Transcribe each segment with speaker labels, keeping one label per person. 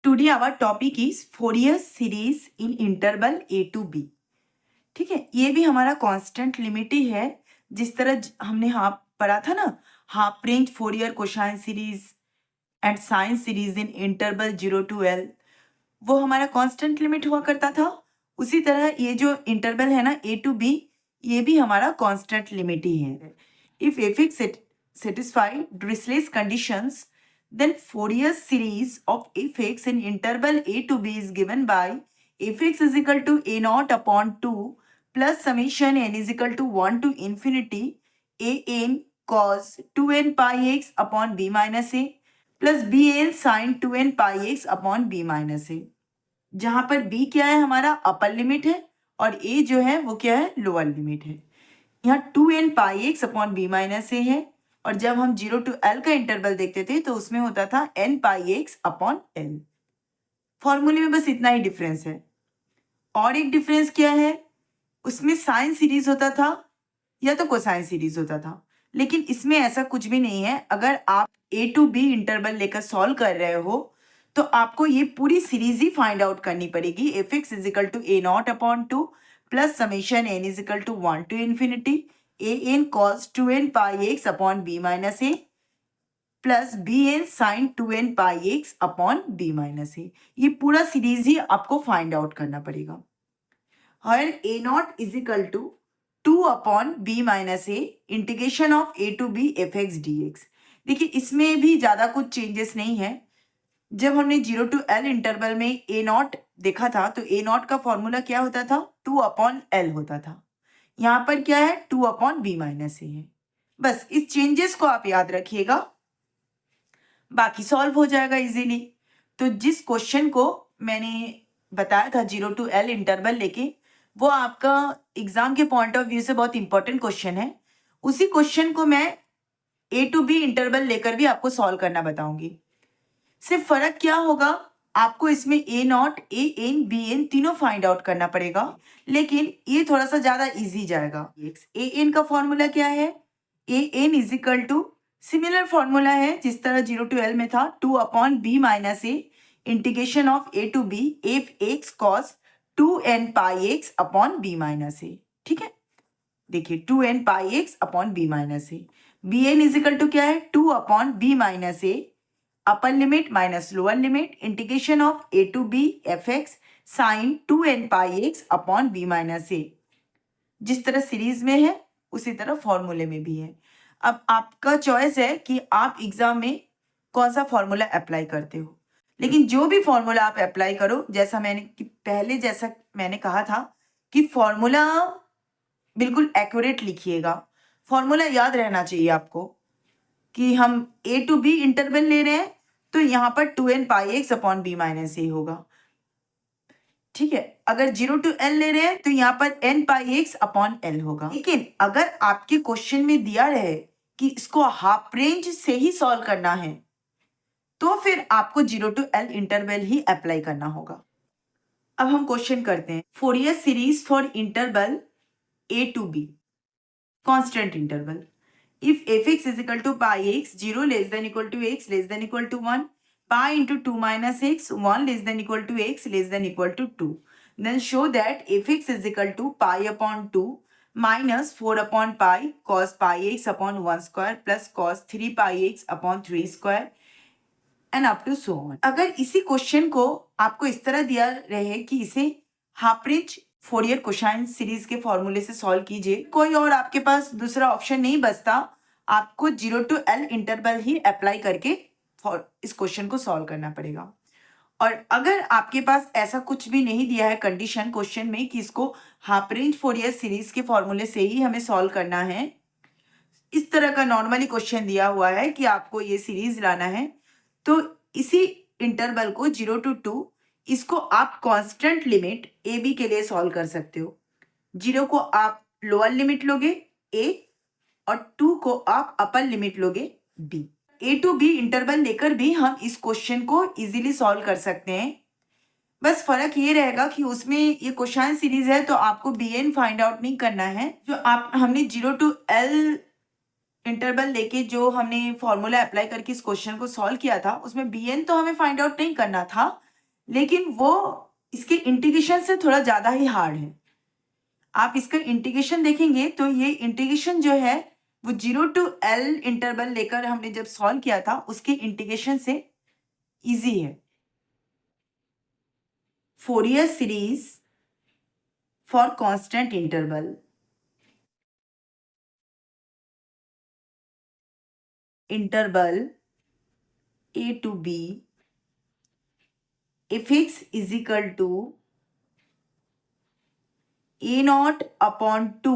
Speaker 1: Today our topic is Fourier series in interval a to b. ठीक है, ये भी हमारा कांस्टेंट लिमिट ही है। जिस तरह हमने हाफ पढ़ा था ना, half range Fourier cosine series and sine series in interval 0 to L, वो हमारा कांस्टेंट लिमिट हुआ करता था। उसी तरह ये जो इंटरवल है ना ए टू बी, ये भी हमारा कांस्टेंट लिमिट ही है। If F x satisfy Dirichlet's conditions, then Fourier series of fx in interval a to b is given by fx is equal to a naught upon 2 plus summation n is equal to 1 to infinity a n cos 2n pi x upon b minus a plus bn sin 2n pi x upon b minus a, जहां पर b क्या है, हमारा upper limit है, और a जो है वो क्या है, लोअर लिमिट है। यहाँ 2n pi x upon b minus ए है, और जब हम 0 to L का इंटरवल देखते थे तो उसमें होता था n pi x upon L. फॉर्मूले में बस इतना ही डिफरेंस है। और एक डिफरेंस क्या है, उसमें साइन सीरीज होता था या तो कोसाइन सीरीज होता था, लेकिन इसमें ऐसा कुछ भी नहीं है। अगर आप a to b इंटरवल लेकर सॉल्व कर रहे हो तो आपको ये पूरी सीरीज ही फाइंड आउट करनी पड़ेगी। F x is equal to a not upon 2 plus summation n is equal to 1 to infinity a n cos 2n pi x upon b minus a plus b n sine 2n pi x upon b minus a। ये पूरा series ही आपको find out करना पड़ेगा। हर a naught is equal to 2 upon b minus a integration of a to b f x d x. देखिए, इसमें भी ज़्यादा कुछ चेंजेस नहीं है। जब हमने 0 to L इंटरवल में a नॉट देखा था तो a नॉट का फॉर्मूला क्या होता था, 2 अपॉन L होता था। यहाँ पर क्या है, 2 अपॉन b माइनस a है। बस इस चेंजेस को आप याद रखिएगा, बाकी सॉल्व हो जाएगा इजीली। तो जिस क्वेश्चन को मैंने बताया था 0 to L इंटरवल लेके, वो आपका एग्जाम के पॉइंट ऑफ व्यू से बहुत इंपॉर्टेंट क्वेश्चन है। उसी क्वेश्चन को मैं a to b इंटरवल लेकर भी आपको सॉल्व करना बताऊंगी। सिर्फ फर्क क्या होगा, आपको इसमें a nought, a n, b n तीनों फाइंड आउट करना पड़ेगा, लेकिन ये थोड़ा सा ज्यादा इजी जाएगा। ए एन का फॉर्मूला क्या है, a n is equal to similar formula है जिस तरह 0 to L में था, 2 upon b minus a integration of a to b f x cos 2n pi x upon b minus a. ठीक है, देखिए 2n pi x upon b minus a. B n is equal to क्या है, 2 upon b minus a upper limit minus lower limit integration of a to b f x sine 2n pi x upon b minus a. जिस तरह series में है उसी तरह फॉर्मूले में भी है। अब आपका चॉइस है कि आप एग्जाम में कौन सा फॉर्मूला अप्लाई करते हो, लेकिन जो भी फॉर्मूला आप अप्लाई करो, जैसा मैंने कहा था कि फॉर्मूला बिल्कुल एक्यूरेट लिखिएगा। फॉर्मूला याद रहना चाहिए आपको कि हम a टू b इंटरवल ले रहे हैं तो यहाँ पर 2n pi x upon b minus ए होगा। ठीक है, अगर 0 to L ले रहे हैं तो यहाँ पर n pi x upon L होगा। लेकिन अगर आपके क्वेश्चन में दिया रहे कि इसको हाफ रेंज से ही सॉल्व करना है तो फिर आपको 0 to L इंटरवल ही अप्लाई करना होगा। अब हम क्वेश्चन करते हैं, Fourier series for interval a to b constant interval. If fx is equal to pi x 0 less than equal to x less than equal to 1, pi into 2 minus x 1 less than equal to x less than equal to 2, then show that fx is equal to pi upon 2 minus 4 upon pi cos pi x upon 1 square plus cos 3 pi x upon 3 square and up to so on। अगर इसी question को आपको इस तरह दिया रहे कि इसे half range Fourier cosine series के फॉर्मूले से सॉल्व कीजिए, कोई और आपके पास दूसरा ऑप्शन नहीं बचता, आपको 0 to L इंटरवल ही अप्लाई करके इस क्वेश्चन को सॉल्व करना पड़ेगा। और अगर आपके पास ऐसा कुछ भी नहीं दिया है कंडीशन क्वेश्चन में कि इसको हाफ रेंज फोरियर सीरीज के फॉर्मूले से ही हमें सॉल्व करना है, इस तरह का नॉर्मली क्वेश्चन दिया हुआ है कि आपको ये सीरीज लाना है, तो इसी इंटरवल को 0 to 2 इसको आप कांस्टेंट लिमिट ए बी के लिए सॉल्व कर सकते हो। 0 को आप लोअर लिमिट लोगे ए और 2 को आप अपर लिमिट लोगे b. A to b interval लेकर भी हम इस क्वेश्चन को इजीली सॉल्व कर सकते हैं। बस फर्क ये रहेगा कि उसमें ये कोसाइन सीरीज है तो आपको बी एन फाइंड आउट नहीं करना है। जो हमने 0 to L इंटरवल लेके जो हमने फॉर्मूला अप्लाई करके इस क्वेश्चन को सॉल्व किया था उसमें बी एन तो हमें फाइंड आउट नहीं करना था, लेकिन वो इसके इंटीग्रेशन से थोड़ा ज़्यादा ही हार्ड है। आप इसका इंटीग्रेशन देखेंगे तो ये इंटीग्रेशन जो है वो 0 to L इंटरवल लेकर हमने जब सॉल्व किया था उसके इंटीग्रेशन से इजी है। Fourier series for constant interval a to b fx is equal to a naught upon 2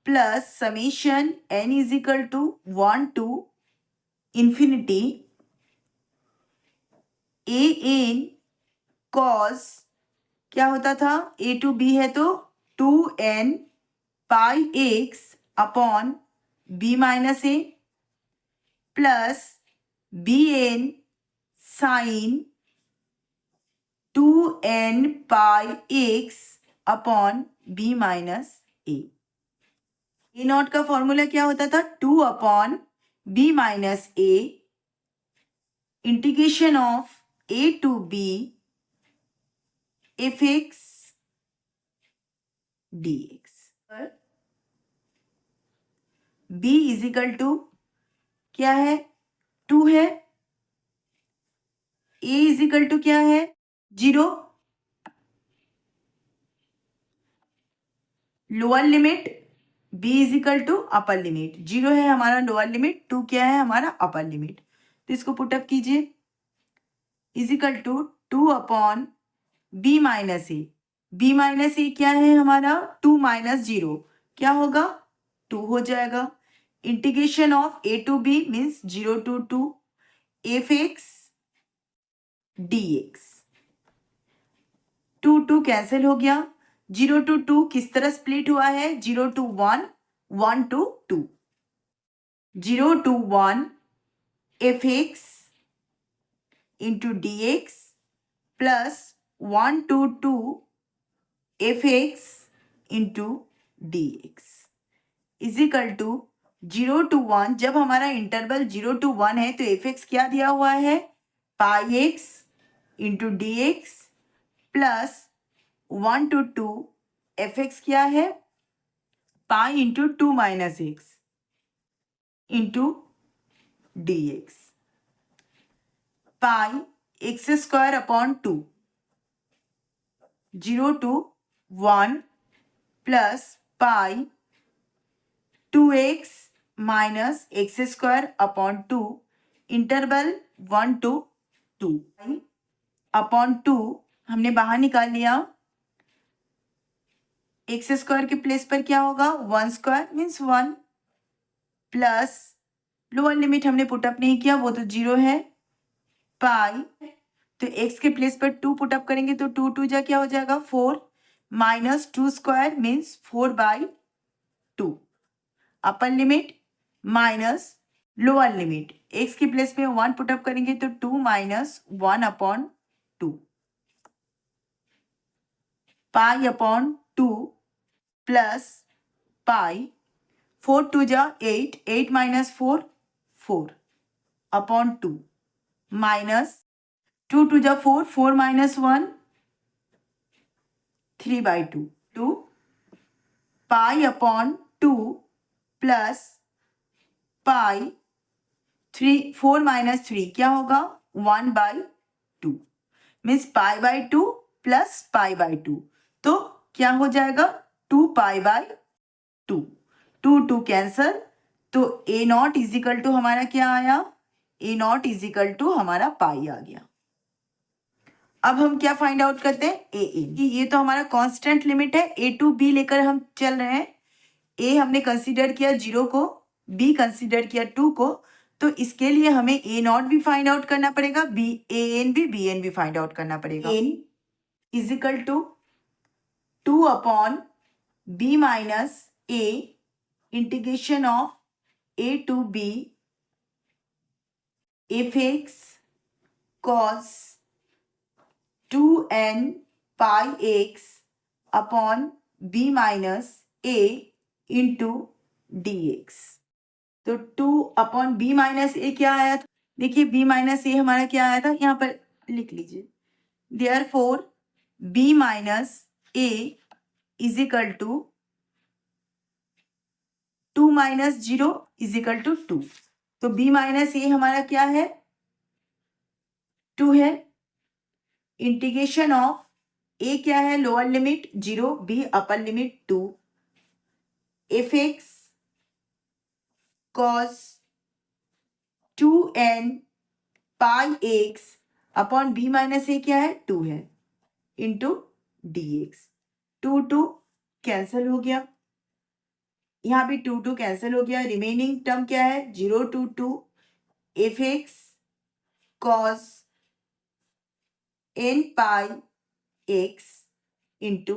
Speaker 1: plus summation n is equal to 1 to infinity a n cos क्या होता था a to b है तो 2n pi x upon b minus a plus bn sine 2n pi x upon b minus a। A naught का formula क्या होता था 2 upon b minus a integration of a to b fx dx। b is equal to क्या है 2 है, a is equal to क्या है 0, lower limit b is equal to upper limit, 0 है हमारा लोअर लिमिट, 2 क्या है हमारा अपर लिमिट। तो इसको पुटअप कीजिए is equal to 2 upon b minus a, b minus a क्या है हमारा 2 माइनस 0 क्या होगा 2 हो जाएगा। Integration of a to b means 0 to 2 fx dx। 2 2 cancel हो गया, 0 to 2 किस तरह स्प्लिट हुआ है 0 to 1 1 to 2, 0 to 1 fx into dx plus 1 to 2 fx into dx is equal to 0 to 1। जब हमारा इंटरवल 0 to 1 है तो fx क्या दिया हुआ है pi x into d x plus 1 to 2 fx क्या है pi into 2 minus x into d x pi x square upon 2 0 to 1 plus pi 2x minus x square upon 2 interval 1 to 2 upon 2 हमने बाहर निकाल लिया, एक्स स्क्वायर के place पर क्या होगा 1 square means 1 plus lower limit हमने पुटअप नहीं किया वो तो 0 है पाई, तो x के प्लेस पर 2 पुटअप करेंगे तो 2 2 जा क्या हो जाएगा 4 माइनस 2 स्क्वायर मीन्स 4/2 अपर limit minus lower limit, x की प्लेस में 1 पुटअप करेंगे तो 2 minus 1 upon 2 pi upon 2 plus pi 4 2 जा 8 8 माइनस 4 4 अपॉन 2 माइनस 2 2 जा 4 4 minus 1 3/2 2 pi upon 2 plus pi 3 4 minus 3 क्या होगा 1/2 मीन्स पाई/2 प्लस पाई/2 तो क्या हो जाएगा 2 पाई/2 2 2 कैंसल तो ए नॉट इज इक्वल टू हमारा क्या आया ए नॉट इज इक्वल टू हमारा पाई आ गया। अब हम क्या फाइंड आउट करते हैं ए एन, ये तो हमारा कांस्टेंट लिमिट है ए टू बी लेकर हम चल रहे हैं, ए हमने कंसीडर किया 0 को, बी कंसीडर किया 2 को, तो इसके लिए हमें ए नॉट भी फाइंड आउट करना पड़ेगा, बी ए एन भी फाइंड आउट करना पड़ेगा। N is equal to 2 upon b minus a integration of a to b f x cos 2n pi x upon b minus a into d x. तो 2 upon b minus a क्या आया था, देखिए B minus ए हमारा क्या आया था, यहाँ पर लिख लीजिए therefore b minus a is equal to 2 minus 0 is equal to 2. तो b minus a हमारा क्या है? 2 है. इंटीग्रेशन ऑफ a क्या है? Lower limit 0, b upper limit 2, fx cos 2n pi x upon b minus a क्या है? 2 है इंटू dx. 2 कैंसिल हो गया, यहाँ भी 2 कैंसिल हो गया. रिमेनिंग टर्म क्या है? 0 to 2 fx cos n pi x into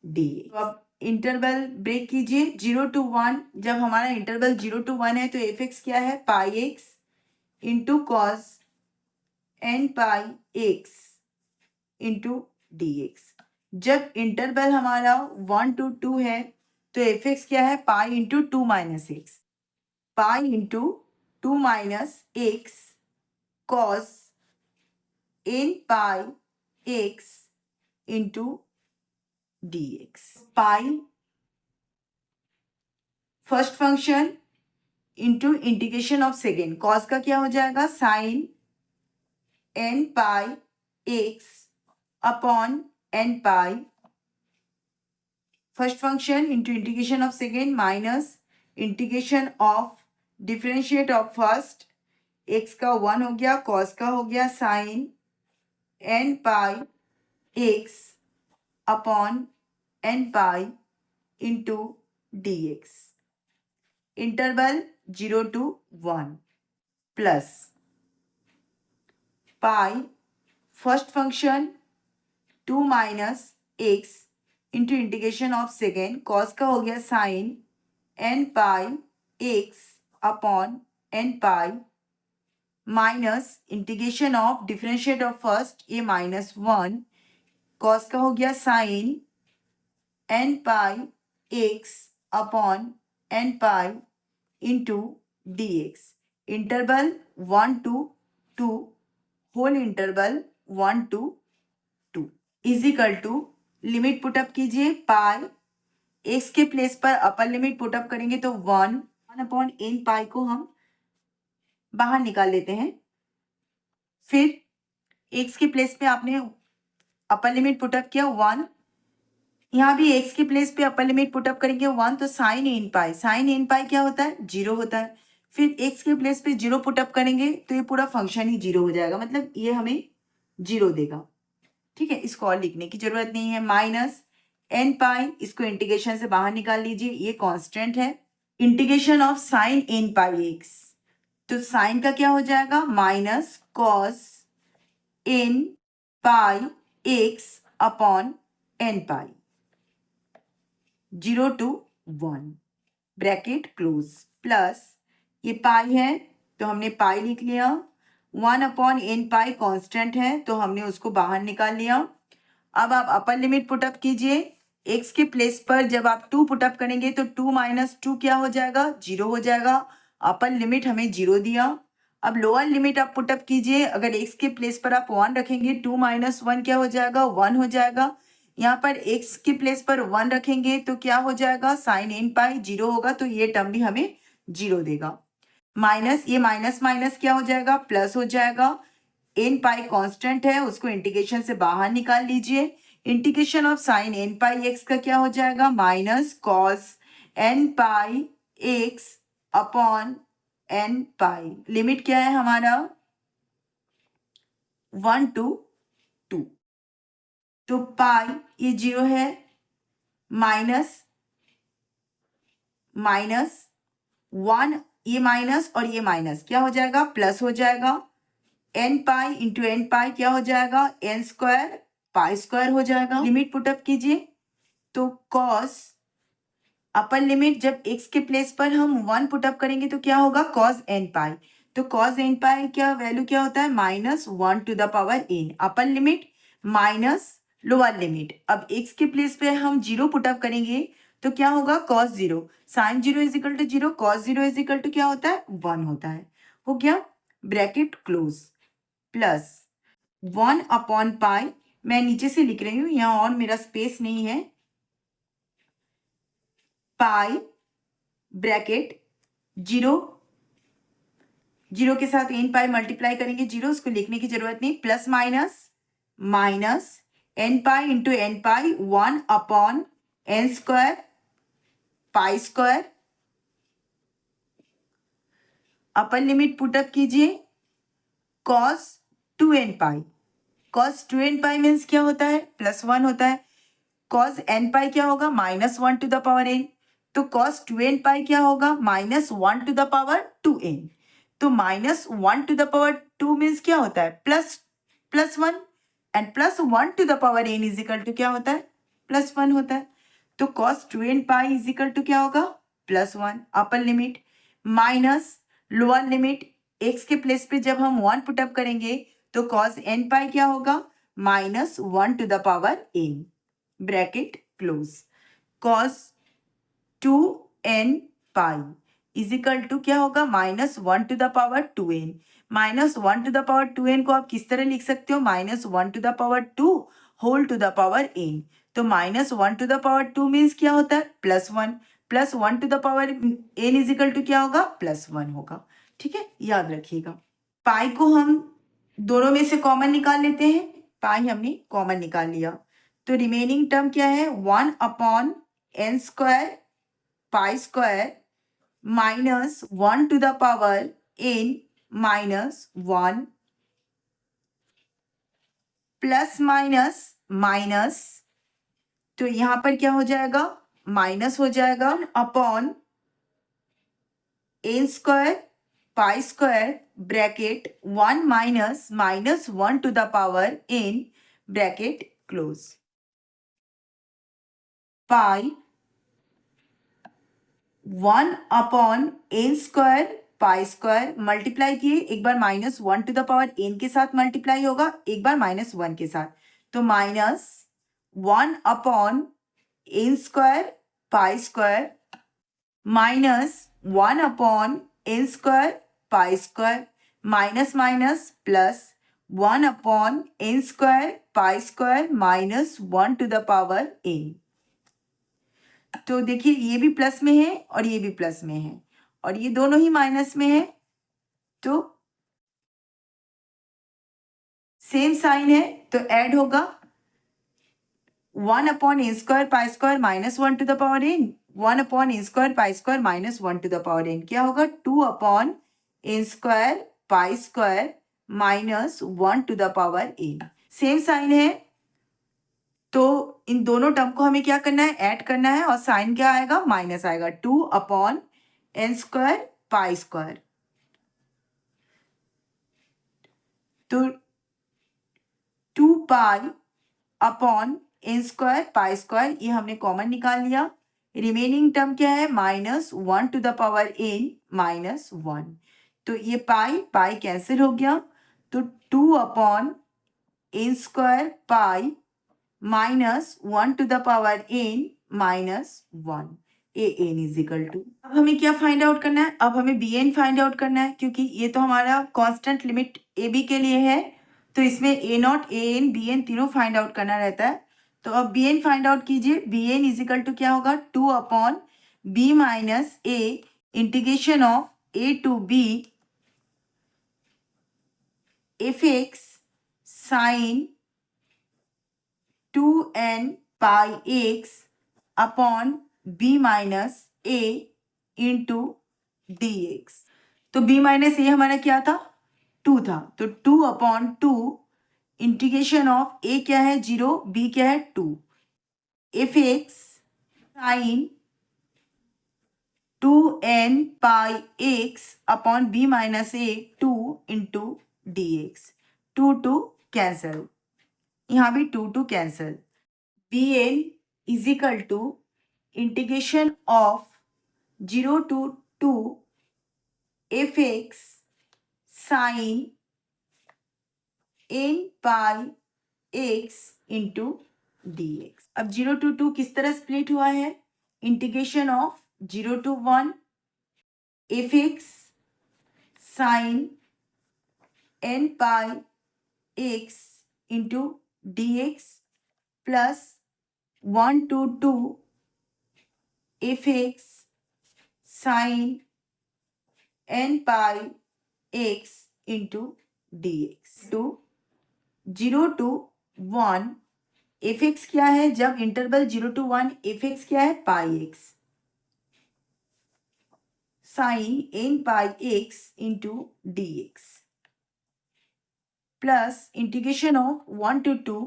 Speaker 1: dx. तो अब इंटरवल ब्रेक कीजिए. 0 to 1, जब हमारा इंटरवल 0 to 1 है तो fx क्या है? pi x into cos n pi x into dx. जब इंटरवल हमारा 1 to 2 है तो fx क्या है? Pi into 2 minus x. Pi into 2 minus x cos n pi x into dx. Pi first function into integration of second. Cos का क्या हो जाएगा? Sine n pi x upon n pi first function into integration of second minus integration of differentiate of first. X का 1 हो गया, cos का हो गया sine n pi x upon n pi into dx. Interval 0 to 1 plus pi first function 2 minus x into integration of second. Cos का हो गया sine n pi x upon n pi minus integration of differentiate of first ये -1. Cos का हो गया sine n pi x upon n pi into dx. Interval 1 to 2 whole interval 1 to 2 is equal to limit put up कीजिए. Pi x के place पर upper limit put up करेंगे तो 1 upon n पाई को हम बाहर निकाल लेते हैं. फिर एक्स के प्लेस पे आपने अपर लिमिट पुटअप किया 1, यहाँ भी एक्स के प्लेस पे अपर लिमिट पुटअप करेंगे 1, तो साइन n पाई. साइन n पाई क्या होता है? 0 होता है. फिर एक्स के प्लेस पे 0 पुटअप करेंगे तो ये पूरा फंक्शन ही 0 हो जाएगा, मतलब ये हमें 0 देगा. ठीक है, इसको और लिखने की जरूरत नहीं है. माइनस n पाई, इसको इंटीग्रेशन से बाहर निकाल लीजिए, ये कांस्टेंट है. Integration of sine n pi x, तो साइन का क्या हो जाएगा? Minus cos n pi x upon n pi 0 to 1 bracket close plus ये पाई है तो हमने पाई लिख लिया. 1 अपॉन n पाई कांस्टेंट है तो हमने उसको बाहर निकाल लिया. अब आप अपर लिमिट पुटअप कीजिए. x के प्लेस पर जब आप 2 पुटअप करेंगे तो 2 माइनस 2 क्या हो जाएगा? 0 हो जाएगा. अपर लिमिट हमें 0 दिया. अब लोअर लिमिट आप पुटअप कीजिए. अगर x के प्लेस पर आप 1 रखेंगे 2 माइनस 1 क्या हो जाएगा? 1 हो जाएगा. यहाँ पर x के प्लेस पर 1 रखेंगे तो क्या हो जाएगा? साइन n पाई 0 होगा, तो ये टर्म भी हमें 0 देगा. माइनस ये माइनस माइनस क्या हो जाएगा? प्लस हो जाएगा. n पाई कांस्टेंट है, उसको इंटीग्रेशन से बाहर निकाल लीजिए. Integration of sine n pi x का क्या हो जाएगा? Minus cos n pi x upon n pi. Limit क्या है हमारा? 1 to 2. तो पाई ये 0 है, माइनस माइनस 1, ये माइनस और ये माइनस क्या हो जाएगा? प्लस हो जाएगा. n पाई इंटू n पाई क्या हो जाएगा? n स्क्वायर पाई स्क्वायर हो जाएगा. लिमिट पुटअप कीजिए तो कॉस अपर लिमिट जब x के प्लेस पर हम 1 पुटअप करेंगे तो क्या होगा? कॉस n पाई. तो कॉस n पाई क्या वैल्यू क्या होता है? -1 to the power n. Upper limit minus lower limit. अब x के प्लेस पे हम 0 पुटअप करेंगे तो क्या होगा? cos 0. Sine 0 is equal to 0, cos 0 is equal to क्या होता है? 1 होता है. हो गया, ब्रैकेट क्लोज प्लस 1/पाई, मैं नीचे से लिख रही हूँ, यहाँ और मेरा स्पेस नहीं है, पाई ब्रैकेट 0 के साथ n पाई मल्टीप्लाई करेंगे 0, उसको लिखने की जरूरत नहीं, plus minus n pi into n पाई 1/n² pi square, upper limit put up कीजिए, cos 2n पाई, cos 2n पाई मीन्स क्या होता है, +1 होता है, cos n पाई क्या होगा, -1 टू द पावर n, तो cos 2n पाई क्या होगा, -1 टू द पावर 2n, तो -1 टू द पावर 2 मीन्स क्या होता है, plus 1, and +1 to the power n is equal to क्या होता है, +1 होता है, तो cos 2n पाई इज इक्वल टू क्या होगा, +1, upper limit minus lower limit, x के प्लेस पे जब हम 1 पुटअप करेंगे तो cos n पाई क्या होगा, -1 to the power n, bracket close, cos 2n पाई इज इक्वल टू क्या होगा, -1 to the power 2n, -1 to the power 2n को आप किस तरह लिख सकते हो, -1 to the power 2 whole to the power n, तो -1 टू द पावर 2 मीन्स क्या होता है, +1, +1 to the power n is equal to क्या होगा, +1 होगा, ठीक है, याद रखिएगा। पाई को हम दोनों में से कॉमन निकाल लेते हैं, पाई हमने कॉमन निकाल लिया, तो रिमेनिंग टर्म क्या है, 1/n² pi square -1 to the power n -1 plus minus, तो यहां पर क्या हो जाएगा, माइनस हो जाएगा upon n² pi square bracket 1 -1 to the power n bracket close, pi 1/n² pi square multiply किए, एक बार -1 टू द पावर n के साथ मल्टीप्लाई होगा, एक बार -1 के साथ, तो -1/n² pi square -1/n² pi square minus plus 1/n² pi square -1 to the power n, तो देखिए ये भी प्लस में है और ये भी प्लस में है और ये दोनों ही माइनस में है, तो सेम साइन है तो ऐड होगा 1/n² pi square -1 to the power n, 1/n² pi square -1 to the power n, क्या होगा 2/n² pi square -1 to the power n, same sine है, तो इन दोनों टर्म को हमें क्या करना है, ऐड करना है, और साइन क्या आएगा, माइनस आएगा, 2/n² पाई स्क्वायर, तो 2 pi upon n² pi square, ये हमने कॉमन निकाल लिया, रिमेनिंग टर्म क्या है, -1 टू द पावर n -1, तो ये पाई कैंसिल हो गया, तो 2/n² pi -1 to the power n -1, an is equal to, अब हमें क्या फाइंड आउट करना है, अब हमें bn फाइंड आउट करना है, क्योंकि ये तो हमारा कांस्टेंट लिमिट ab के लिए है, तो इसमें a0 an bn तीनों फाइंड आउट करना रहता है, तो अब bn फाइंड आउट कीजिए, bn इज इक्वल टू क्या होगा, 2/b minus a integration of a to b fx sine 2n pi x upon b minus a into dx, तो b माइनस a हमारा क्या था, 2 था, तो 2/2 इंटीग्रेशन ऑफ a क्या है 0, b क्या है 2, fx sine 2n pi x upon b minus a 2 into dx, 2 cancel, यहाँ भी 2 cancel, bn is equal to integration of 0 to 2 fx sine n pi x into dx, अब 0 to 2 किस तरह split हुआ है, integration of 0 to 1 fx sine n pi x into d x plus 1 to 2 f x sine n pi x into d x to 0 to 1 f x क्या है, जब interval 0 to 1 f x क्या है, pi x sine n pi x into d x plus integration of 1 to 2,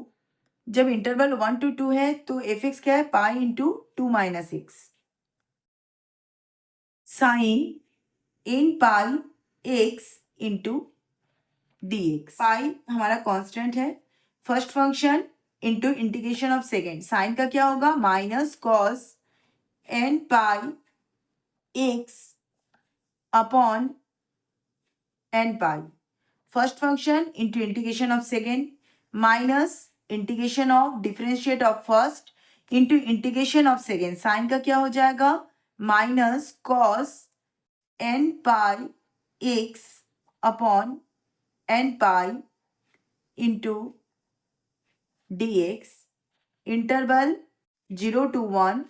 Speaker 1: जब interval 1 to 2 है तो F x क्या है, pi into 2 minus x sine n pi x into d x. Pi हमारा constant है, first function into integration of second, sine का क्या होगा, minus cos n pi x upon n pi, first function into integration of second minus integration of differentiate of first into integration of second, sine का क्या हो जाएगा, minus cos n pi x upon n pi into d x, interval 0 to 1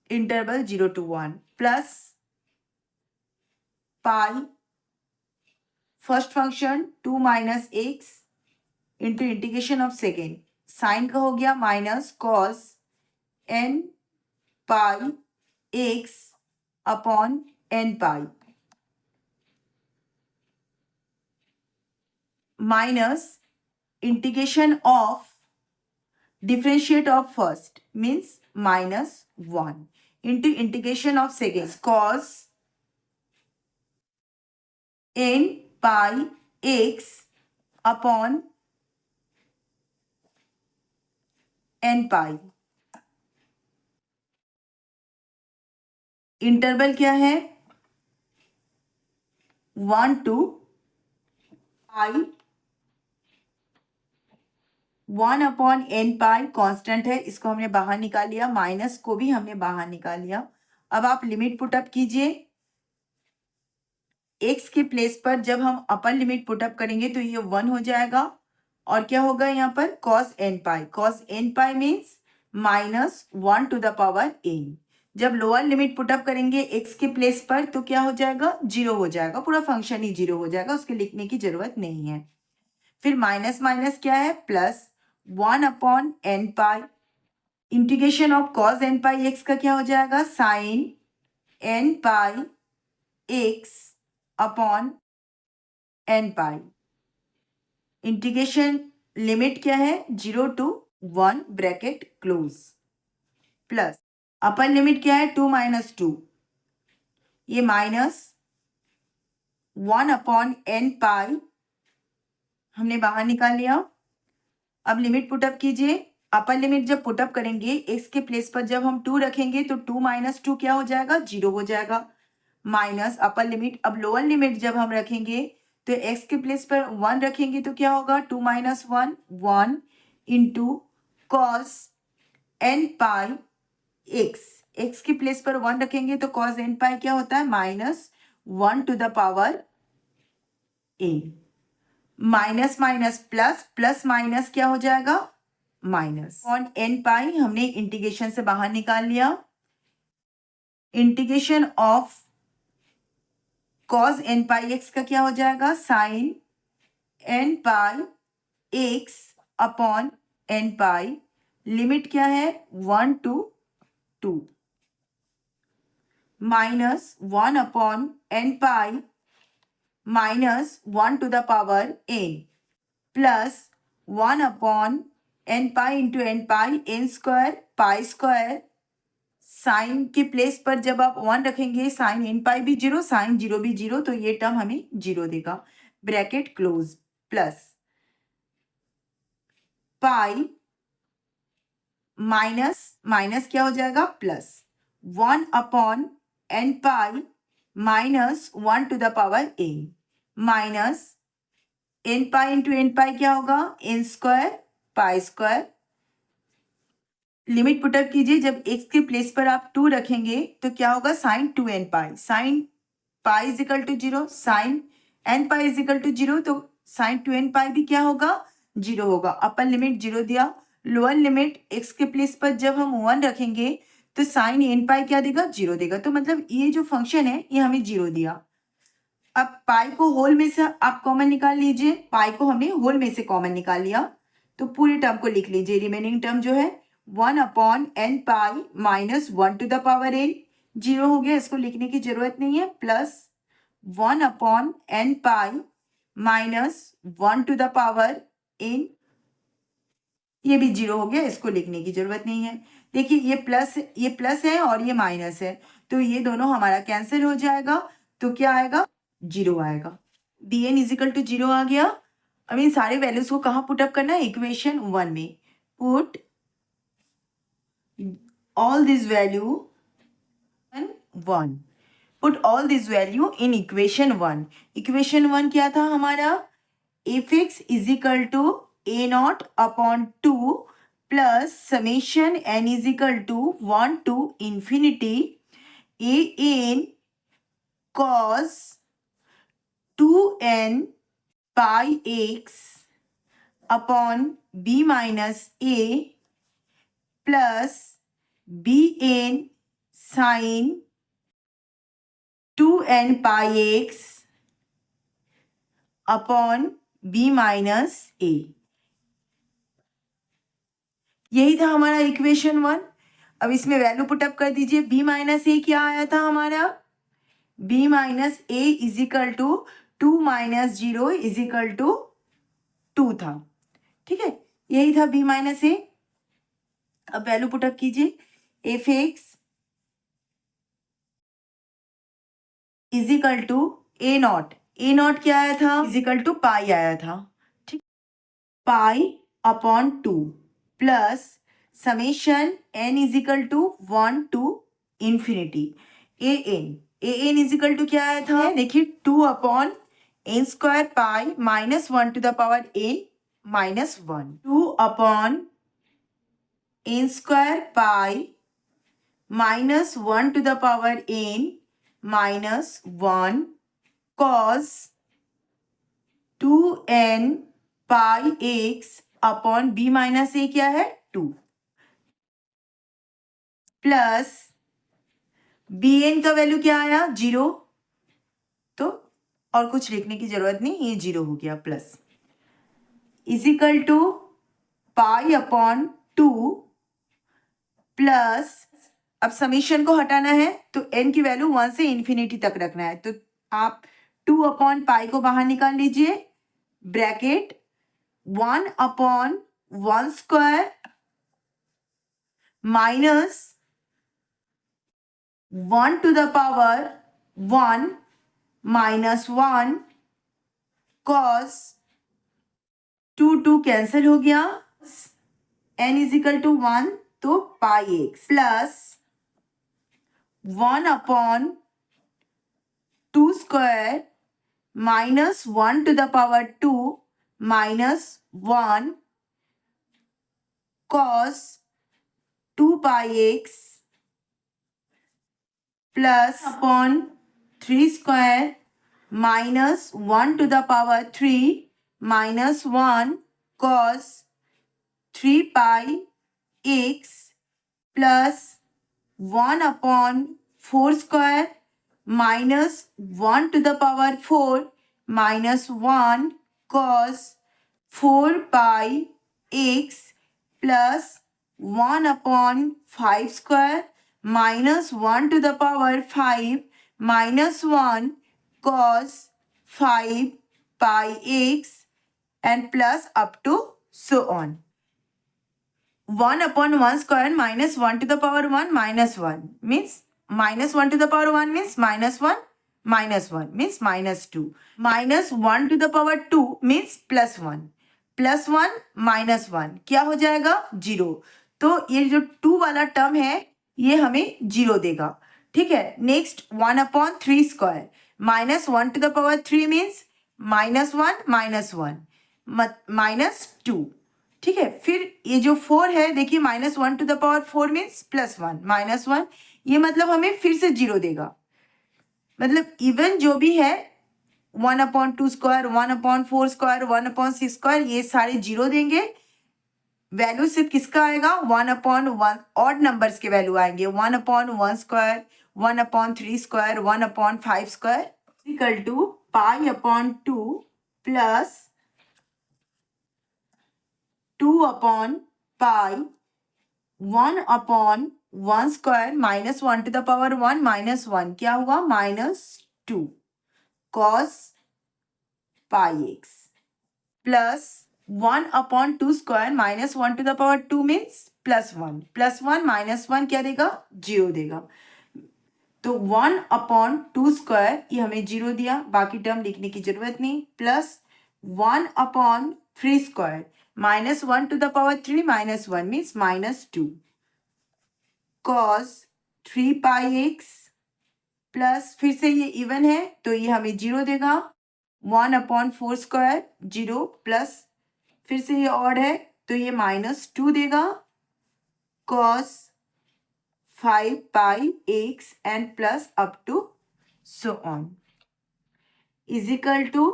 Speaker 1: interval 0 to 1 plus pi first function 2 minus x into integration of second, sine का हो गया minus cos n pi x upon n pi minus integration of differentiate of first means minus 1 into integration of second cos n pi x upon n pi, interval क्या है 1 to pi 1 upon n pi constant है, इसको हमने बाहर निकाल लिया, minus को भी हमने बाहर निकाल लिया। अब आप लिमिट पुटअप कीजिए, x के प्लेस पर जब हम अपर लिमिट पुटअप करेंगे तो ये 1 हो जाएगा और क्या होगा यहाँ पर cos n pi, cos n pi means minus 1 to the power n। जब लोअर लिमिट पुटअप करेंगे x के प्लेस पर तो क्या हो जाएगा, 0 हो जाएगा, पूरा फंक्शन ही 0 हो जाएगा, उसके लिखने की जरूरत नहीं है। फिर माइनस माइनस क्या है, plus 1 upon n pi, integration of cos n pi x का क्या हो जाएगा, sine n pi x upon n पाई, इंटीग्रेशन लिमिट क्या है 0 to 1 bracket close plus upper limit क्या है 2 माइनस 2, ये माइनस 1 अपॉन n पाई हमने बाहर निकाल लिया। अब लिमिट पुटअप कीजिए, अपर लिमिट जब पुटअप करेंगे x के प्लेस पर जब हम 2 रखेंगे तो 2 माइनस 2 क्या हो जाएगा, 0 हो जाएगा, माइनस अपर लिमिट। अब लोअर लिमिट जब हम रखेंगे तो x के प्लेस पर 1 रखेंगे तो क्या होगा, 2 minus 1 1 into cos n pi x के प्लेस पर 1 रखेंगे तो कॉस n पाई क्या होता है, minus 1 to the power n, minus minus plus, plus minus क्या हो जाएगा, माइनस ऑन n पाई हमने इंटीग्रेशन से बाहर निकाल लिया, integration of cos n pi x का क्या हो जाएगा, sine n pi x upon n pi, limit क्या है 1 to 2 minus 1 upon n pi minus 1 to the power n plus 1 upon n pi into n pi, n square pi square, sine के place पर जब आप 1 रखेंगे sign n पाई भी 0, sine 0 भी 0, तो ये टर्म हमें 0 देगा, bracket close plus pi minus minus क्या हो जाएगा, plus 1 upon n pi minus 1 to the power n minus n pi into n पाई क्या होगा, n square pi square. Limit put up कीजिए, जब x के प्लेस पर आप 2 रखेंगे तो क्या होगा, sine 2n pi, sine pi is equal to 0, sine n pi is equal to 0, तो साइन 2n पाई भी क्या होगा, जीरो होगा। अपर लिमिट जीरो दिया, लोअर लिमिट x के प्लेस पर जब हम 1 रखेंगे तो साइन एन पाई क्या देगा, जीरो देगा। तो मतलब ये जो फंक्शन है ये हमें जीरो दिया। अब पाई को होल में से आप कॉमन निकाल लीजिए, पाई को हमने होल में से कॉमन निकाल लिया, तो पूरे टर्म को लिख लीजिए। रिमेनिंग टर्म जो है 1/n pi minus 1 to the power n, zero हो गया, इसको लिखने की जरूरत नहीं है, plus 1/n pi minus 1 to the power n, ये भी जीरो हो गया, इसको लिखने की जरूरत नहीं है। देखिए ये प्लस है और ये माइनस है, तो ये दोनों हमारा कैंसिल हो जाएगा, तो क्या आएगा, जीरो आएगा। dn इजिकल टू जीरो आ गया। अब इन सारे वैल्यूज को कहाँ पुटअप करना है, इक्वेशन 1 में। Put all this value in 1, put all this value in equation 1। Equation 1 क्या था हमारा, f x is equal to a not upon 2 plus summation n is equal to 1 to infinity a n cos 2n pi x upon b minus a plus b n sine 2n pi x upon b minus a. यही था हमारा equation 1। अब इसमें value put up कर दीजिए। B minus a क्या आया था हमारा, b minus a equal to 2 minus zero equal to 2 था, ठीक है, यही था b माइनस ए। अब वैल्यू पुटअप कीजिए, f x is equal to a nought क्या आया था, इजिकल टू पाई आया था, ठीक, pi upon 2 plus summation n is equal to 1 to infinity a n is equal to क्या आया था, देखिए 2/n square pi minus 1 to the power n minus 1, 2/n square pi minus 1 to the power n minus 1 cos 2n pi x upon b minus a क्या है, 2 plus bn का value क्या आया, zero, तो और कुछ लिखने की जरूरत नहीं, ये जीरो हो गया, plus equal to pi upon 2 plus, अब समीशन को हटाना है तो n की वैल्यू 1 से इंफिनिटी तक रखना है, तो आप 2/पाई को बाहर निकाल लीजिए, bracket 1/1 square minus 1 to the power 1 minus 1 cos 2 cancel हो गया, n इजिकल टू 1, तो pi x plus 1/2 square minus 1 to the power 2 minus 1 cos 2 pi x plus upon 3 square minus 1 to the power 3 minus 1 cos 3 pi x plus 1/4 square minus 1 to the power 4 minus 1 cos 4 pi x plus 1/5 square minus 1 to the power 5 minus 1 cos 5 pi x and plus up to so on. 1/1 square minus 1 to the power 1 minus 1 means minus 1 to the power 1 means minus 1 minus 1 means minus 2. Minus 1 to the power 2 means plus 1. Plus 1 minus 1 क्या हो जाएगा, zero. तो ये जो 2 वाला term है ये हमें जीरो देगा, ठीक है। Next 1/3 square minus 1 to the power 3 means minus 1 minus 1 minus 2, ठीक है। फिर ये जो 4 है देखिए minus 1 to the power 4 means plus 1 minus 1, ये मतलब हमें फिर से जीरो देगा। मतलब इवन जो भी है 1/2 स्क्वायर, 1/4 स्क्वायर, 1/6 स्क्वायर, ये सारे जीरो देंगे। वैल्यू सिर्फ किसका आएगा? 1/1, ऑड नंबर्स के वैल्यू आएंगे। 1/1 square, 1/3 square, 1/5 square equal to π/2 plus 2/π 1/1 square minus 1⁻1 -1 क्या हुआ? -2 cos πx plus 1/2 square minus 1⁻2 means +1, +1 -1 क्या देगा? 0 देगा। तो 1/2 स्क्वायर ये हमें 0 दिया, बाकी टर्म लिखने की जरूरत नहीं, plus 1/3 square minus 1⁻3 -1 means -2 cos 3πx plus फिर से ये इवन है तो ये हमें 0 देगा। 1/4 स्क्वायर 0 प्लस फिर से ये ऑड है तो ये -2 देगा cos 5πx and plus up to so on is equal to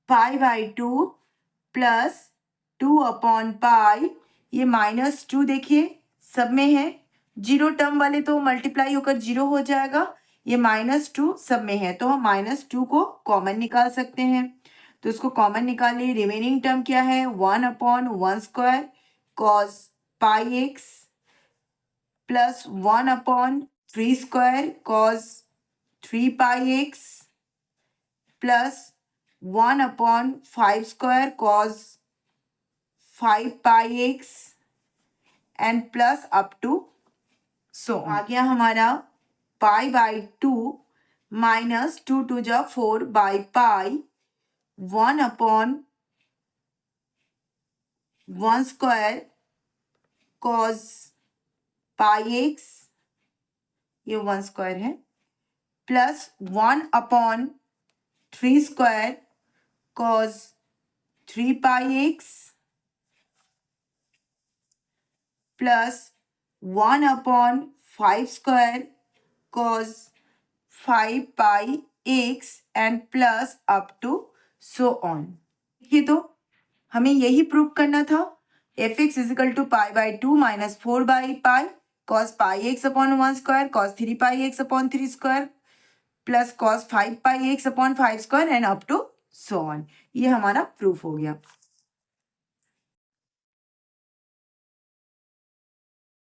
Speaker 1: π/2 plus 2/π, ये -2 देखिए सब में है, जीरो टर्म वाले तो मल्टीप्लाई होकर 0 हो जाएगा, ये -2 सब में है तो हम -2 को कॉमन निकाल सकते हैं। तो इसको कॉमन निकालिए, रिमेनिंग टर्म क्या है? 1/1 square cos πx plus 1/3 square cos 3πx plus 1/5 square cos 5πx and plus up to so आ गया हमारा π/2 माइनस 2 2 जा 4 by pi 1/1 square cos πx ये 1 स्क्वायर है plus 1/3 square cos 3πx plus 1/5 square cos 5πx and plus up to so on. ये तो हमें यही प्रूव करना था। fx is equal to π/2 minus 4/π cos πx/1 square cos 3πx/3 square plus cos 5πx/5 square and up to so on. ये हमारा proof हो गया।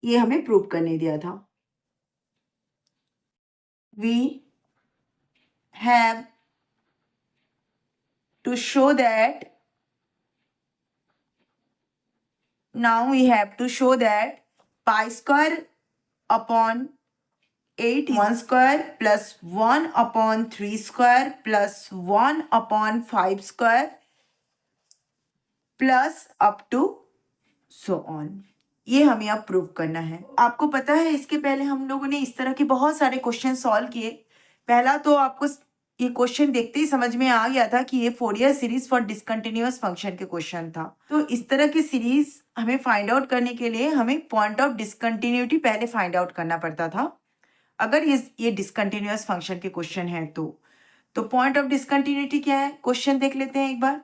Speaker 1: ये हमें प्रूव करने दिया था। We have to show that now we have to show that pi square upon 8 is 1 square plus 1/3 square plus 1/5 square plus up to so on। ये हमें अब प्रूव करना है। आपको पता है इसके पहले हम लोगों ने इस तरह के बहुत सारे क्वेश्चन सॉल्व किए। पहला तो आपको ये क्वेश्चन देखते ही समझ में आ गया था कि ये Fourier series for discontinuous function के क्वेश्चन था। तो इस तरह की सीरीज हमें फाइंड आउट करने के लिए हमें पॉइंट ऑफ डिसकंटिन्यूटी पहले फाइंड आउट करना पड़ता था। अगर ये डिसकंटिन्यूअस फंक्शन के क्वेश्चन है तो पॉइंट ऑफ डिसकंटिन्यूटी क्या है? क्वेश्चन देख लेते हैं एक बार।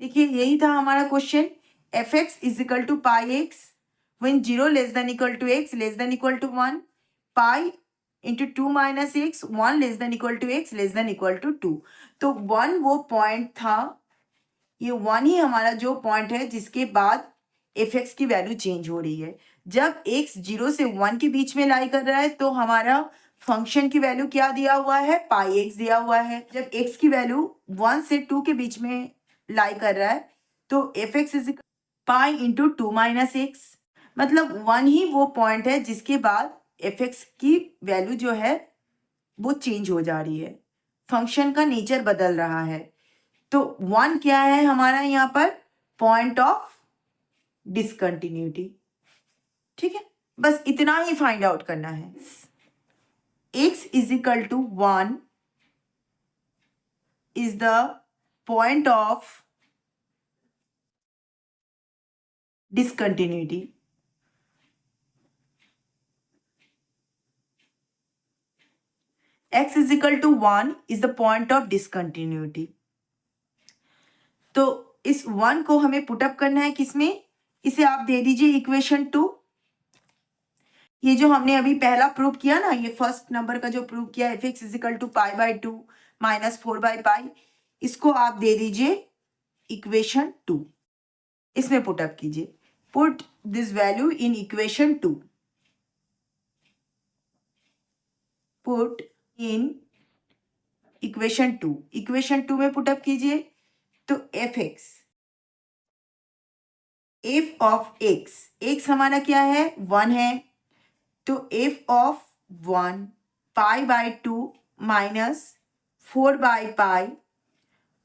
Speaker 1: देखिए यही था हमारा question. fx is equal to πx when 0 less than equal to x less than equal to 1 pi into 2 minus x 1 less than equal to x less than equal to 2। तो 1 वो पॉइंट था, ये 1 ही हमारा जो पॉइंट है जिसके बाद fx की वैल्यू चेंज हो रही है। जब x 0 से 1 के बीच में लाई कर रहा है तो हमारा फंक्शन की वैल्यू क्या दिया हुआ है? πx दिया हुआ है। जब x की वैल्यू 1 से 2 के बीच में लाई कर रहा है तो fx is pi into 2 minus x, मतलब 1 ही वो पॉइंट है जिसके बाद fx की वैल्यू जो है वो चेंज हो जा रही है, फंक्शन का नेचर बदल रहा है। तो 1 क्या है हमारा यहाँ पर? Point of discontinuity. ठीक है, बस इतना ही फाइंड आउट करना है। x equal to 1 is the point of discontinuity। x is equal to 1 is the point of discontinuity। तो इस 1 को हमें पुटअप करना है किसमें, इसे आप दे दीजिए इक्वेशन 2। ये जो हमने अभी पहला प्रूव किया ना, ये फर्स्ट नंबर का जो प्रूव किया f(x) इजिकल टू π/2 माइनस 4/π, इसको आप दे दीजिए इक्वेशन 2, इसमें पुटअप कीजिए। Put this value in equation 2, put in equation 2, equation 2 में पुटअप कीजिए। तो f(x), f ऑफ x हमारा क्या है, 1 है, तो f of 1 π/2 minus 4/π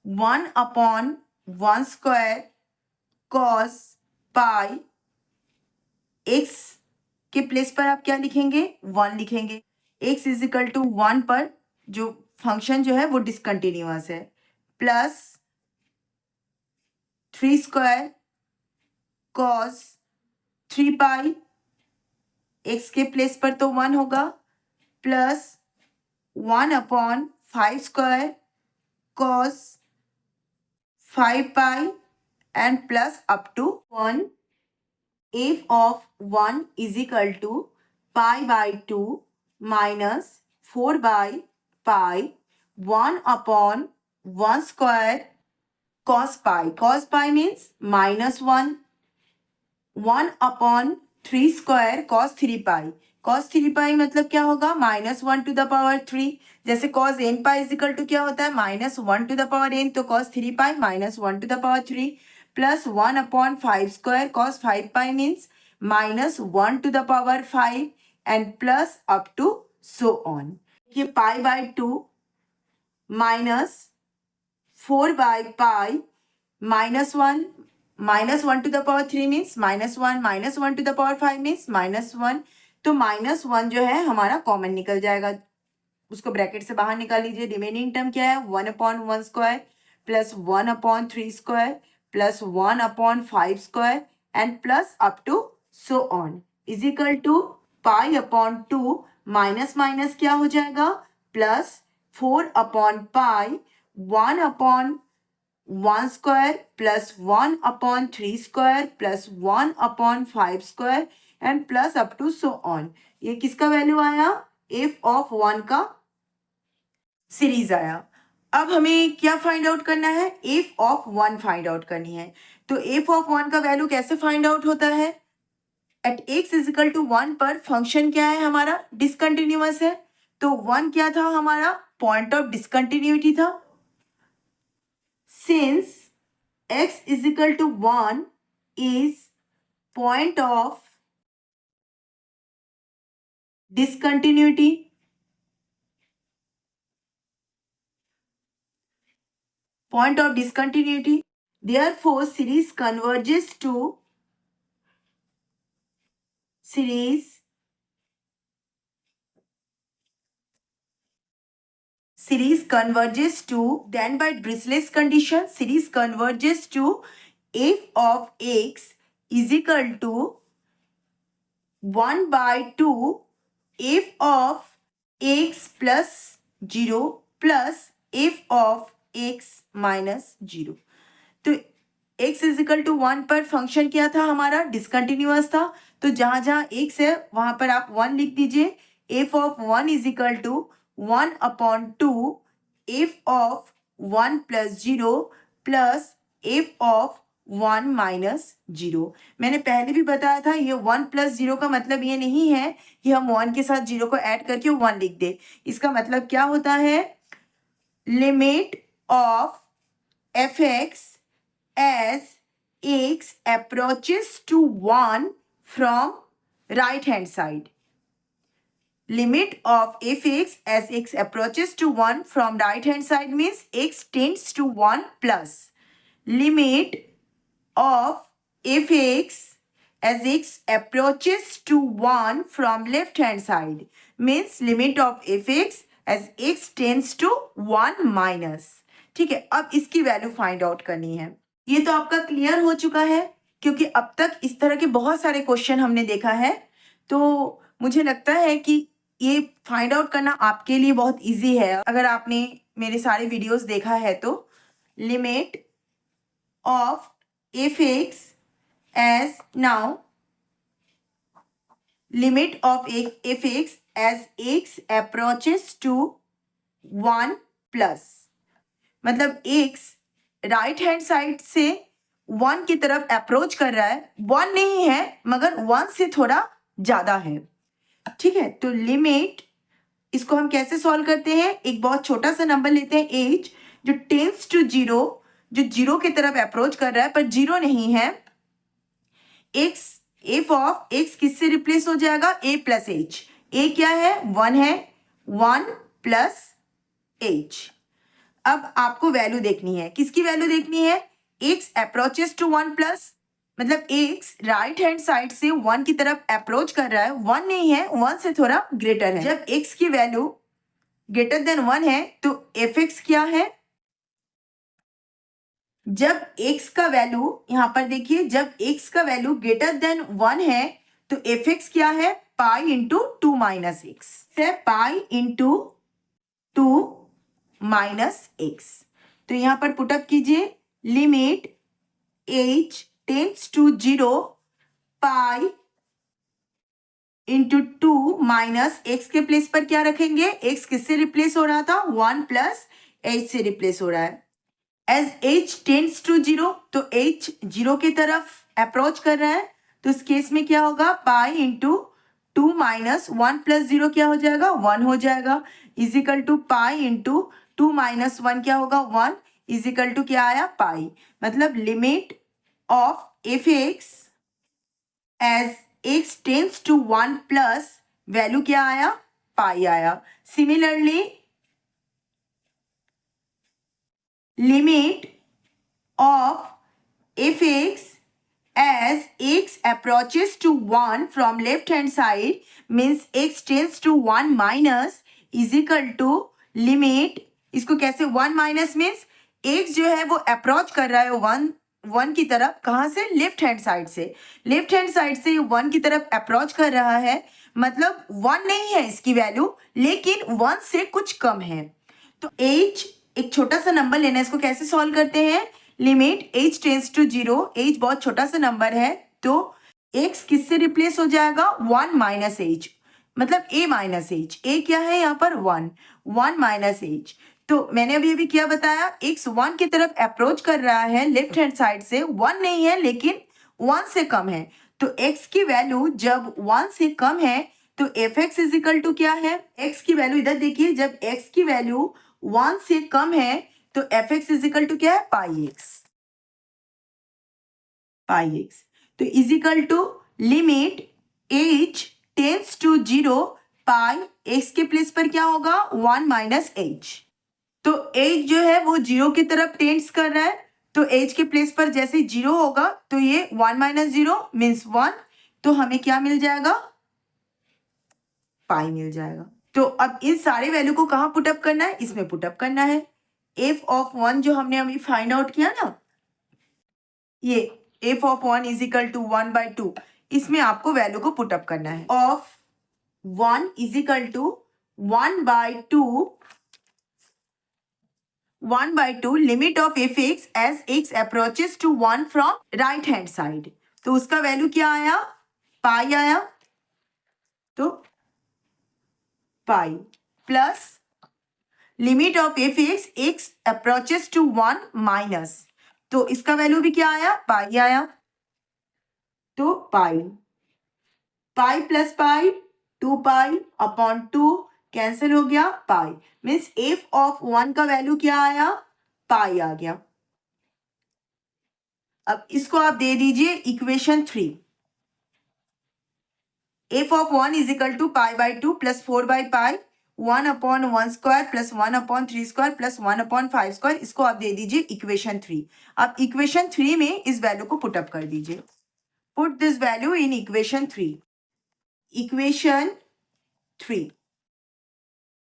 Speaker 1: 1 upon 1 square cos pi, x के प्लेस पर आप क्या लिखेंगे, 1 लिखेंगे। x इजिकल टू 1 पर जो फंक्शन जो है वो डिसकंटिन्यूअस है, प्लस 3 स्क्वायर कॉस 3π, x के प्लेस पर तो 1 होगा, plus 1 upon 5 square cos 5π and plus up to 1। f of 1 is equal to π/2 minus 4/π 1 upon 1 square cos pi. Cos pi means minus 1. 1 upon 3 square cos 3π. cos 3π मतलब क्या होगा, minus 1 to the power 3। जैसे cos n pi is equal to क्या होता है, minus 1 to the power n, तो cos 3π minus 1 to the power 3 plus 1 upon 5 square cos 5π means minus 1 to the power 5 and plus up to so on. ये π/2 minus 4/π minus 1 to the power 3 means minus 1, minus 1 to the power 5 means minus 1, तो minus 1 जो है हमारा common निकल जाएगा, उसको bracket से बाहर निकाल लीजिए। रिमेनिंग टर्म क्या है, 1 upon 1 square plus 1 upon 3 square plus 1 upon 5 square and plus up to so on is equal to pi upon 2 minus minus क्या हो जाएगा, plus 4 upon pi 1 upon 1 square plus 1 upon 3 square plus 1 upon 5 square and plus up to so on. ये किसका value आया, f of 1 का series आया। अब हमें क्या फाइंड आउट करना है, f ऑफ 1 फाइंड आउट करनी है। तो f ऑफ 1 का वैल्यू कैसे फाइंड आउट होता है, एट x इजिकल टू 1 पर फंक्शन क्या है हमारा, डिसकंटिन्यूअस है, तो 1 क्या था हमारा, पॉइंट ऑफ डिसकंटिन्यूटी था। Since x equal to 1 is point of discontinuity, point of discontinuity, therefore series converges to then by Dirichlet's condition series converges to f of x is equal to 1/2 f of x plus 0 plus f of x minus 0। तो x equal to 1 पर function क्या था हमारा, discontinuous था, तो जहां जहां x है वहां पर आप 1 लिख दीजिए। f of 1 equal to 1 upon 2 f of 1 plus 0 plus f of 1 minus 0। मैंने पहले भी बताया था, ये 1 प्लस 0 का मतलब ये नहीं है कि हम 1 के साथ 0 को ऐड करके 1 लिख दे। इसका मतलब क्या होता है, limit of f(x) as x approaches to 1 from right hand side. Limit of f(x) as x approaches to 1 from right hand side means x tends to 1 plus limit of f(x) as x approaches to 1 from left hand side means limit of f(x) as x tends to 1 minus। ठीक है, अब इसकी value find out करनी है। ये तो आपका clear हो चुका है, क्योंकि अब तक इस तरह के बहुत सारे क्वेश्चन हमने देखा है, तो मुझे लगता है कि ये फाइंड आउट करना आपके लिए बहुत इजी है अगर आपने मेरे सारे वीडियोस देखा है तो। Limit of f(x) as now limit of f(x) as x approaches to 1 plus, मतलब x राइट हैंड साइड से 1 की तरफ अप्रोच कर रहा है, 1 नहीं है मगर 1 से थोड़ा ज्यादा है। ठीक है, तो लिमिट इसको हम कैसे सॉल्व करते हैं, एक बहुत छोटा सा नंबर लेते हैं h जो टेंड्स टू 0, जो 0 की तरफ अप्रोच कर रहा है पर 0 नहीं है। x f ऑफ x किससे रिप्लेस हो जाएगा, a प्लस h। a क्या है, 1 है, 1 प्लस h। अब आपको वैल्यू देखनी है, किसकी वैल्यू देखनी है, x अप्रोचेस टू 1 प्लस, मतलब x राइट हैंड साइड से 1 की तरफ अप्रोच कर रहा है, 1 नहीं है, 1 से थोड़ा ग्रेटर है। जब x की वैल्यू ग्रेटर देन 1 है तो fx क्या है, जब x का वैल्यू यहां पर देखिए, जब x का वैल्यू ग्रेटर देन 1 है तो fx क्या है, पाई इंटू 2 माइनस एक्स है, पाई इंटू 2 माइनस एक्स। तो यहां पर पुटअप कीजिए, limit h tends to 0 pi into 2 minus x के प्लेस पर क्या रखेंगे, x किससे रिप्लेस हो रहा था, 1 प्लस h से रिप्लेस हो रहा है। एज h टेंड्स टू 0, तो h 0 की तरफ अप्रोच कर रहा है, तो इस केस में क्या होगा, पाई इंटू 2 माइनस 1 प्लस 0 क्या हो जाएगा, 1 हो जाएगा, equal to pi into 2 minus 1 क्या होगा, 1, इजिकल टू क्या आया, पाई। मतलब limit of f(x) as x tends to 1 plus value क्या आया, पाई आया। Similarly limit of f(x) as x approaches to 1 from left hand side means x tends to 1 minus is equal to limit, इसको कैसे, 1 minus means x जो है वो approach कर रहा है 1 की तरफ, कहाँ से, लेफ्ट हैंड साइड से, लेफ्ट हैंड साइड से 1 की तरफ अप्रोच कर रहा है, मतलब 1 नहीं है इसकी वैल्यू लेकिन 1 से कुछ कम है। तो h एक छोटा सा नंबर लेना है, इसको कैसे सॉल्व करते हैं, limit h tends to 0, h बहुत छोटा सा नंबर है तो x किससे रिप्लेस हो जाएगा, 1 माइनस h, मतलब a माइनस h, a क्या है यहाँ पर 1 माइनस h। तो मैंने अभी क्या बताया, x 1 की तरफ अप्रोच कर रहा है लेफ्ट हैंड साइड से, 1 नहीं है लेकिन 1 से कम है, तो x की वैल्यू जब 1 से कम है तो fx इज इक्वल टू क्या है, x की वैल्यू इधर देखिए, जब x की वैल्यू 1 से कम है तो fx इज इक्वल टू क्या है, पाई x। तो is equal to limit h tends to 0 pi x के प्लेस पर क्या होगा, 1 माइनस h। तो h जो है वो 0 की तरफ टेंड्स कर रहा है, तो h के प्लेस पर जैसे 0 होगा तो ये 1 माइनस 0 मीन्स 1, तो हमें क्या मिल जाएगा, पाई मिल जाएगा। तो अब इन सारे वैल्यू को कहाँ पुटअप करना है, इसमें पुटअप करना है। f ऑफ 1 जो हमने अभी फाइंड आउट किया ना, ये f of 1 is equal to 1/2, इसमें आपको वैल्यू को पुटअप करना है। Of 1 is equal to 1/2 limit of f(x) as x approaches to 1 from right hand side, तो उसका वैल्यू क्या आया, पाई आया, तो pi plus limit of f(x) x approaches to 1 minus, तो इसका वैल्यू भी क्या आया, पाई आया, तो pi plus pi 2 pi upon 2 cancel हो गया, पाई मीन्स f ऑफ 1 का वैल्यू क्या आया, पाई आ गया। अब इसको आप दे दीजिए equation 3, f of 1 is equal to पाई/2 प्लस 4/पाई 1/1 square plus 1/3 square plus 1/5 square, इसको आप दे दीजिए इक्वेशन 3। आप इक्वेशन 3 में इस वैल्यू को पुटअप कर दीजिए, put this value in equation 3। Equation 3,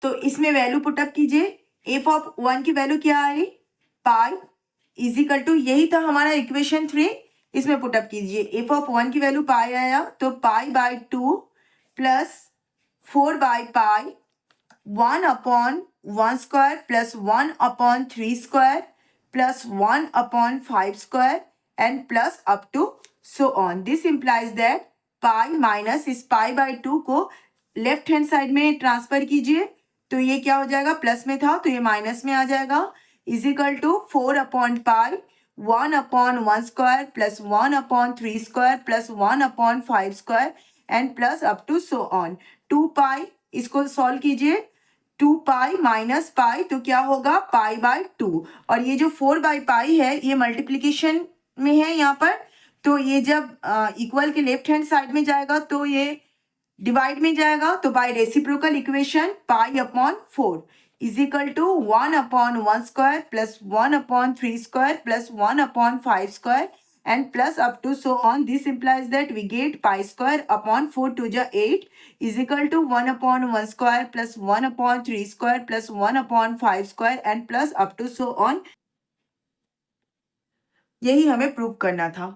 Speaker 1: तो इसमें वैल्यू पुटअप कीजिए, f ऑफ 1 की वैल्यू क्या आई, पाई इज इक्वल टू, यही था हमारा इक्वेशन 3, इसमें पुटअप कीजिए, f ऑफ 1 की वैल्यू पाई आया, तो पाई/2 प्लस 4/पाई 1/1 square plus 1/3 square plus 1 upon 5 square and plus up to so on. This implies that pi minus इस pi by 2 को लेफ्ट हैंड साइड में ट्रांसफर कीजिए, तो ये क्या हो जाएगा, प्लस में था तो ये माइनस में आ जाएगा, is equal to 4 upon pi 1 upon 1 square plus 1 upon 3 square plus 1 upon 5 square and plus up to so on. 2 pi, इसको सॉल्व कीजिए, 2 पाई माइनस पाई तो क्या होगा, पाई बाय 2. और ये जो 4 बाई पाई है ये मल्टीप्लीकेशन में है यहाँ पर, तो ये जब इक्वल के लेफ्ट हैंड साइड में जाएगा तो ये डिवाइड में जाएगा, तो by reciprocal equation pi upon 4 is equal to 1 upon 1 square plus 1 upon 3 square plus 1 upon 5 square and plus up to so on. This implies that we get pi square upon 4 to the 8 is equal to 1 upon 1 square plus 1 upon 3 square plus 1 upon 5 square and plus up to so on. यही हमें prove करना था.